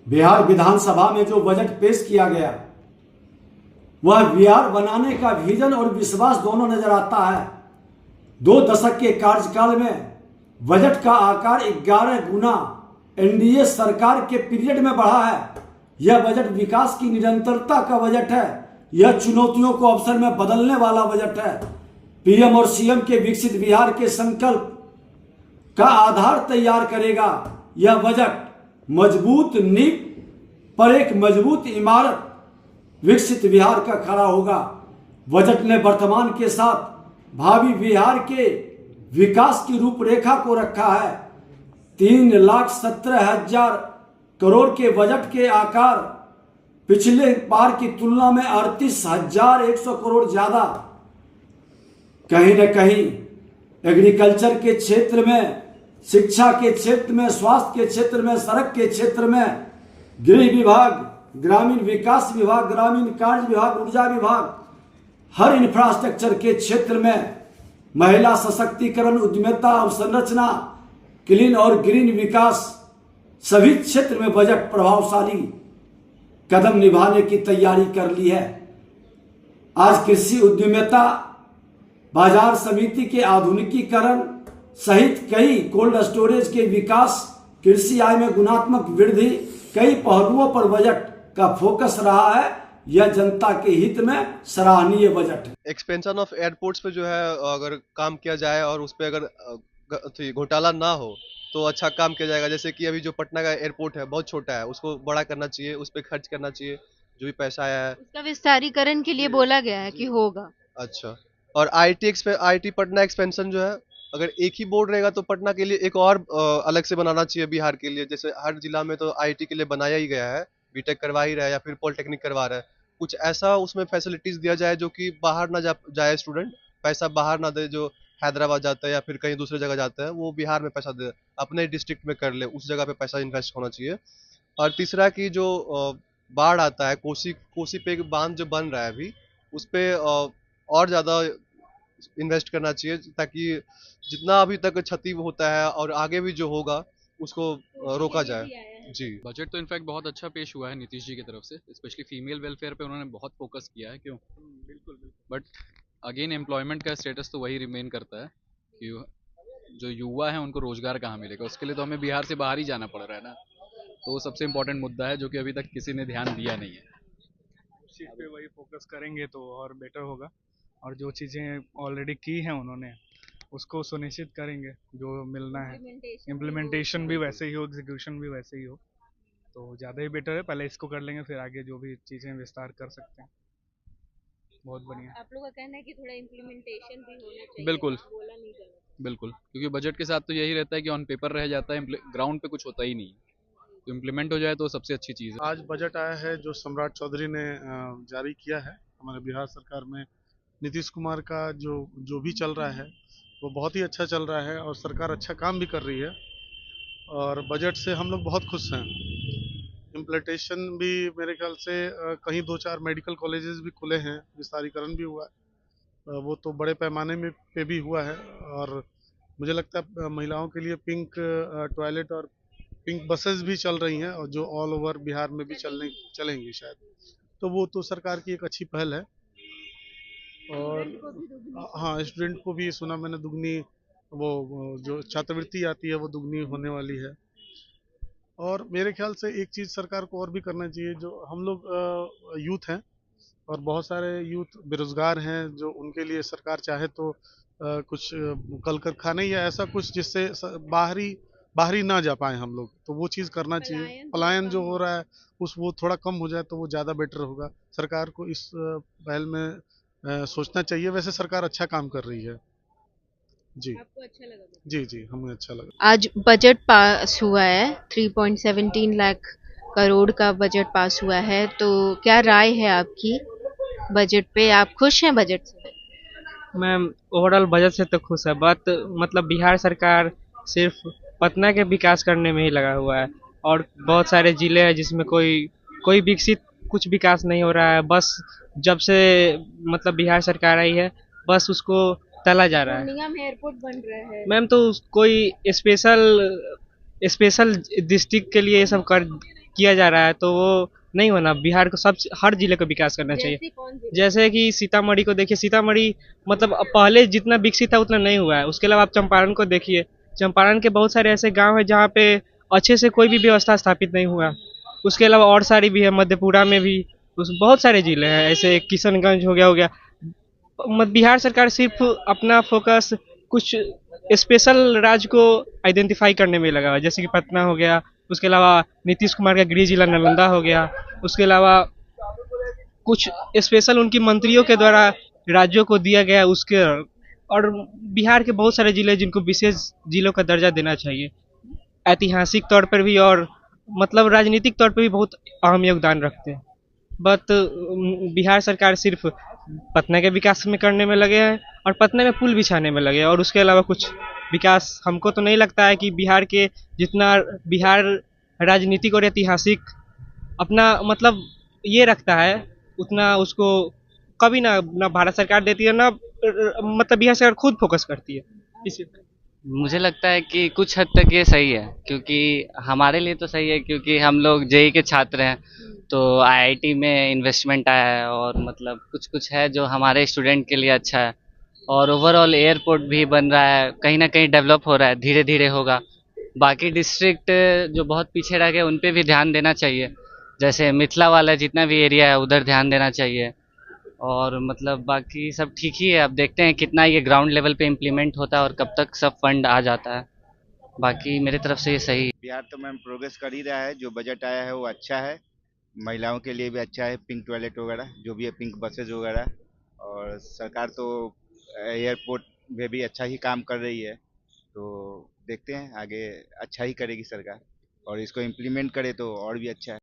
बिहार विधानसभा में जो बजट पेश किया गया वह बिहार बनाने का विजन और विश्वास दोनों नजर आता है। 2 दशक के कार्यकाल में बजट का आकार 11 गुना एनडीए सरकार के पीरियड में बढ़ा है। यह बजट विकास की निरंतरता का बजट है। यह चुनौतियों को अवसर में बदलने वाला बजट है। पीएम और सीएम के विकसित बिहार के संकल्प का आधार तैयार करेगा। यह बजट मजबूत नींव पर एक मजबूत इमारत विकसित बिहार का खड़ा होगा। बजट ने वर्तमान के साथ भावी बिहार के विकास की रूपरेखा को रखा है। 3,17,000 करोड़ के बजट के आकार पिछले बार की तुलना में 38,100 करोड़ ज्यादा। कहीं न कहीं एग्रीकल्चर के क्षेत्र में, शिक्षा के क्षेत्र में, स्वास्थ्य के क्षेत्र में, सड़क के क्षेत्र में, गृह विभाग, ग्रामीण विकास विभाग, ग्रामीण कार्य विभाग, ऊर्जा विभाग, हर इंफ्रास्ट्रक्चर के क्षेत्र में महिला सशक्तिकरण, उद्यमिता, अवसंरचना, क्लीन और ग्रीन विकास, सभी क्षेत्र में बजट प्रभावशाली कदम निभाने की तैयारी कर ली है। आज कृषि उद्यमिता, बाजार समिति के आधुनिकीकरण सहित कई कोल्ड स्टोरेज के विकास, कृषि आय में गुणात्मक वृद्धि, कई पहलुओं पर बजट का फोकस रहा है। यह जनता के हित में सराहनीय बजट है। एक्सपेंशन ऑफ एयरपोर्ट्स पे जो है अगर काम किया जाए और उस पे अगर घोटाला ना हो तो अच्छा काम किया जाएगा। जैसे कि अभी जो पटना का एयरपोर्ट है बहुत छोटा है, उसको बड़ा करना चाहिए, उस पे खर्च करना चाहिए जो भी पैसा आया है। उसका विस्तारीकरण के लिए बोला गया है कि होगा। अच्छा, और आईटी पटना एक्सपेंशन जो है अगर एक ही बोर्ड रहेगा तो पटना के लिए एक और अलग से बनाना चाहिए बिहार के लिए। जैसे हर जिला में तो आईटी के लिए बनाया ही गया है, बीटेक करवा ही रहा है या फिर पॉलिटेक्निक करवा रहा है। कुछ ऐसा उसमें फैसिलिटीज दिया जाए जो कि बाहर ना जाए स्टूडेंट, पैसा बाहर ना दे, जो हैदराबाद जाता है या फिर कहीं दूसरी जगह जाता है वो बिहार में पैसा दे, अपने डिस्ट्रिक्ट में कर ले, उस जगह पे पैसा इन्वेस्ट होना चाहिए। और तीसरा कि जो बाढ़ आता है, कोसी पे एक बांध जो बन रहा है अभी, उस पे और ज्यादा इन्वेस्ट करना चाहिए ताकि जितना अभी तक क्षति होता है और आगे भी जो होगा उसको रोका जाए। जी, बजट तो इनफैक्ट बहुत अच्छा पेश हुआ है नीतीश जी की तरफ से, स्पेशली फीमेल वेलफेयर पे उन्होंने बहुत फोकस किया है। क्यों? बिल्कुल। बट अगेन एम्प्लॉयमेंट का स्टेटस तो वही रिमेन करता है कि जो युवा है उनको रोजगार कहाँ मिलेगा। उसके लिए तो हमें बिहार से बाहर ही जाना पड़ रहा है ना, तो वो सबसे इम्पोर्टेंट मुद्दा है जो कि अभी तक किसी ने ध्यान दिया नहीं है। उस चीज़ पे वही फोकस करेंगे तो और बेटर होगा, और जो चीज़ें ऑलरेडी की हैं उन्होंने उसको सुनिश्चित करेंगे जो मिलना है। इम्प्लीमेंटेशन भी वैसे ही हो, एग्जीक्यूशन भी वैसे ही हो, तो ज़्यादा ही बेटर है। पहले इसको कर लेंगे, फिर आगे जो भी चीज़ें विस्तार कर सकते हैं। बहुत बढ़िया। आप लोग का कहना है कि थोड़ा इम्प्लीमेंटेशन भी होना चाहिए। बिल्कुल बोला नहीं जाना चाहिए। बिल्कुल, क्योंकि बजट के साथ तो यही रहता है कि ऑन पेपर रह जाता है, ग्राउंड पे कुछ होता ही नहीं। तो इम्प्लीमेंट हो जाए तो सबसे अच्छी चीज़ है। आज बजट आया है जो सम्राट चौधरी ने जारी किया है हमारे बिहार सरकार में। नीतीश कुमार का जो भी चल रहा है वो बहुत ही अच्छा चल रहा है और सरकार अच्छा काम भी कर रही है, और बजट से हम लोग बहुत खुश हैं। इम्प्लीमेंटेशन भी मेरे ख्याल से कहीं 2-4 मेडिकल कॉलेजेस भी खुले हैं, विस्तारीकरण भी हुआ है, वो तो बड़े पैमाने में पे भी हुआ है। और मुझे लगता है महिलाओं के लिए पिंक टॉयलेट और पिंक बसेस भी चल रही हैं, और जो ऑल ओवर बिहार में भी चलेंगी शायद, तो वो तो सरकार की एक अच्छी पहल है। और हाँ, स्टूडेंट को भी सुना मैंने दुगनी वो जो छात्रवृत्ति आती है वो दुगनी होने वाली है। और मेरे ख्याल से एक चीज़ सरकार को और भी करना चाहिए, जो हम लोग यूथ हैं और बहुत सारे यूथ बेरोजगार हैं, जो उनके लिए सरकार चाहे तो कुछ कल कारखाने या ऐसा कुछ जिससे बाहरी ना जा पाए हम लोग, तो वो चीज़ करना चाहिए। पलायन जो हो रहा है वो थोड़ा कम हो जाए तो वो ज़्यादा बेटर होगा। सरकार को इस पहल में सोचना चाहिए। वैसे सरकार अच्छा काम कर रही है। जी, आपको अच्छा लगा? जी, हमें अच्छा लगा। आज बजट पास हुआ है, 3.17 लाख करोड़ का बजट पास हुआ है, तो क्या राय है आपकी बजट पे? आप खुश हैं बजट से? मैम, ओवरऑल बजट से तो खुश है, बात मतलब बिहार सरकार सिर्फ पटना के विकास करने में ही लगा हुआ है, और बहुत सारे जिले हैं जिसमें कोई विकसित कुछ विकास नहीं हो रहा है। बस जब से मतलब बिहार सरकार आई है बस उसको तला जा रहा है। पूर्णिया में एयरपोर्ट बन रहा है मैम, तो कोई स्पेशल डिस्ट्रिक्ट के लिए ये सब किया जा रहा है तो वो नहीं होना। बिहार को सब हर जिले को विकास करना चाहिए। जैसे कि सीतामढ़ी को देखिए, सीतामढ़ी मतलब अब पहले जितना विकसित था उतना नहीं हुआ है। उसके अलावा आप चंपारण को देखिए, चंपारण के बहुत सारे ऐसे गांव हैं जहाँ पे अच्छे से कोई भी व्यवस्था स्थापित नहीं हुआ। उसके अलावा और सारी भी है, मधेपुरा में भी उस बहुत सारे जिले हैं ऐसे, किशनगंज हो गया। बिहार सरकार सिर्फ अपना फोकस कुछ स्पेशल राज्य को आइडेंटिफाई करने में लगा हुआ है, जैसे कि पटना हो गया। उसके अलावा नीतीश कुमार का गृह जिला नालंदा हो गया। उसके अलावा कुछ स्पेशल उनकी मंत्रियों के द्वारा राज्यों को दिया गया है उसके। और बिहार के बहुत सारे जिले जिनको विशेष जिलों का दर्जा देना चाहिए, ऐतिहासिक तौर पर भी और मतलब राजनीतिक तौर पर भी बहुत अहम योगदान रखते हैं। बट बिहार सरकार सिर्फ पटना के विकास में करने में लगे हैं और पटना में पुल बिछाने में लगे हैं, और उसके अलावा कुछ विकास हमको तो नहीं लगता है कि बिहार के जितना बिहार राजनीतिक और ऐतिहासिक अपना मतलब ये रखता है उतना उसको कभी ना भारत सरकार देती है, ना मतलब बिहार सरकार खुद फोकस करती है इसी। मुझे लगता है कि कुछ हद तक ये सही है, क्योंकि हमारे लिए तो सही है क्योंकि हम लोग जेई के छात्र हैं, तो आईआईटी में इन्वेस्टमेंट आया है और मतलब कुछ कुछ है जो हमारे स्टूडेंट के लिए अच्छा है। और ओवरऑल एयरपोर्ट भी बन रहा है, कहीं ना कहीं डेवलप हो रहा है, धीरे धीरे होगा। बाकी डिस्ट्रिक्ट जो बहुत पीछे रह गए उन पे भी ध्यान देना चाहिए, जैसे मिथिला वाला जितना भी एरिया है उधर ध्यान देना चाहिए। और मतलब बाकी सब ठीक ही है, अब देखते हैं कितना ये ग्राउंड लेवल पे इम्प्लीमेंट होता है और कब तक सब फंड आ जाता है। बाकी मेरे तरफ से ये सही है। बिहार तो मैम प्रोग्रेस कर ही रहा है, जो बजट आया है वो अच्छा है, महिलाओं के लिए भी अच्छा है, पिंक टॉयलेट वगैरह जो भी है, पिंक बसेज वगैरह। और सरकार तो एयरपोर्ट में भी अच्छा ही काम कर रही है, तो देखते हैं आगे अच्छा ही करेगी सरकार, और इसको इम्प्लीमेंट करे तो और भी अच्छा है।